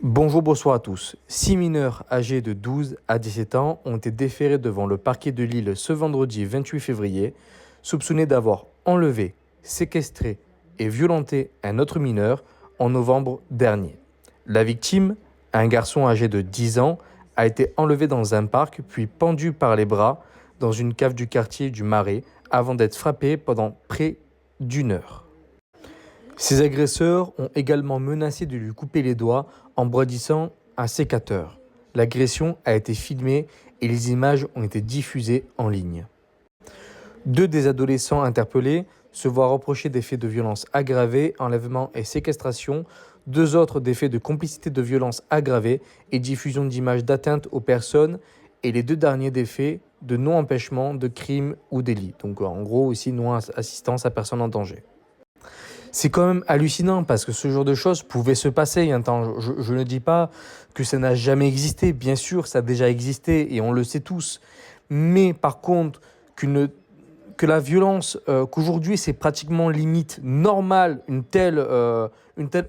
Bonjour, bonsoir à tous. 6 mineurs âgés de 12 à 17 ans ont été déférés devant le parquet de Lille ce vendredi 28 février, soupçonnés d'avoir enlevé, séquestré et violenté un autre mineur en novembre dernier. La victime, un garçon âgé de 10 ans, a été enlevé dans un parc puis pendu par les bras dans une cave du quartier du Marais avant d'être frappé pendant près d'une heure. Ces agresseurs ont également menacé de lui couper les doigts en brandissant un sécateur. L'agression a été filmée et les images ont été diffusées en ligne. 2 des adolescents interpellés se voient reprocher des faits de violence aggravée, enlèvement et séquestration, 2 autres des faits de complicité de violence aggravée et diffusion d'images d'atteinte aux personnes, et les 2 derniers des faits de non-empêchement de crime ou délit. Donc en gros aussi non-assistance à personne en danger. C'est quand même hallucinant parce que ce genre de choses pouvait se passer il y a un temps. Je ne dis pas que ça n'a jamais existé. Bien sûr, ça a déjà existé et on le sait tous. Mais par contre, que la violence, qu'aujourd'hui c'est pratiquement limite normale, une telle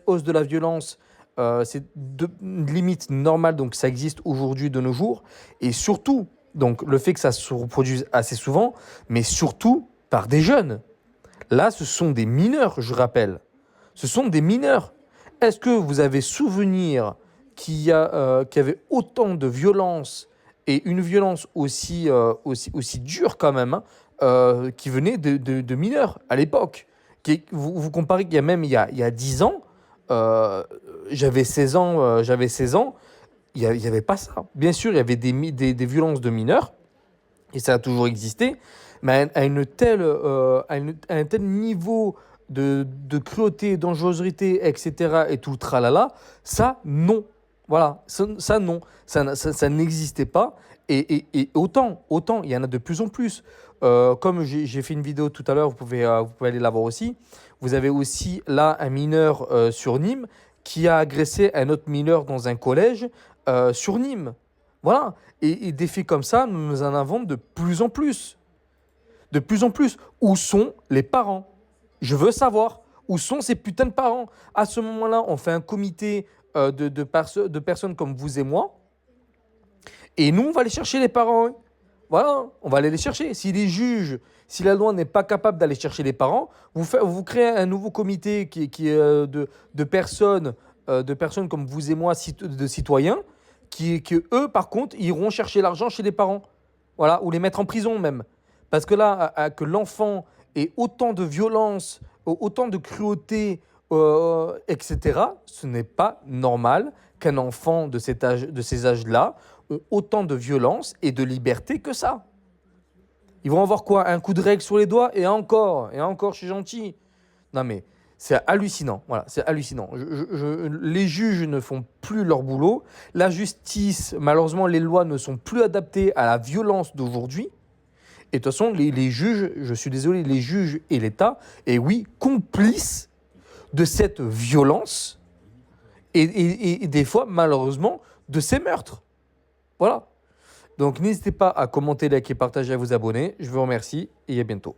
hausse de la violence, une limite normale, donc ça existe aujourd'hui de nos jours. Et surtout, donc le fait que ça se reproduise assez souvent, mais surtout par des jeunes. Là, ce sont des mineurs, je rappelle. Ce sont des mineurs. Est-ce que vous avez souvenir qu'il y avait autant de violence et une violence aussi dure quand même, hein, qui venait de mineurs à l'époque? Vous comparez qu'il y a même il y a 10 ans, j'avais 16 ans, il n'y avait pas ça. Bien sûr, il y avait des violences de mineurs, et ça a toujours existé, mais à un tel niveau de cruauté, dangerosité, etc., et tout le tralala, ça, non. Voilà, ça non. Ça n'existait pas. Et autant, il y en a de plus en plus. Comme j'ai fait une vidéo tout à l'heure, vous pouvez aller la voir aussi. Vous avez aussi là un mineur sur Nîmes qui a agressé un autre mineur dans un collège sur Nîmes. Voilà. Et des faits comme ça, nous en avons de plus en plus. De plus en plus. Où sont les parents? Je veux savoir. Où sont ces putains de parents? À ce moment-là, on fait un comité de personnes comme vous et moi. Et nous, on va aller chercher les parents. Hein. Voilà, on va aller les chercher. Si les juges, si la loi n'est pas capable d'aller chercher les parents, vous créez un nouveau comité qui est de personnes comme vous et moi, de citoyens, qui eux, par contre, iront chercher l'argent chez les parents. Voilà, ou les mettre en prison même. Parce que là, que l'enfant ait autant de violence, autant de cruauté, etc., ce n'est pas normal qu'un enfant de ces âges-là ait autant de violence et de liberté que ça. Ils vont avoir quoi? Un coup de règle sur les doigts et encore, je suis gentil. Non mais c'est hallucinant, voilà, c'est hallucinant. Les juges ne font plus leur boulot. La justice, malheureusement, les lois ne sont plus adaptées à la violence d'aujourd'hui. Et de toute façon, les juges, je suis désolé, les juges et l'État, et oui, complices de cette violence et des fois, malheureusement, de ces meurtres. Voilà. Donc n'hésitez pas à commenter, liker, partager, à vous abonner. Je vous remercie et à bientôt.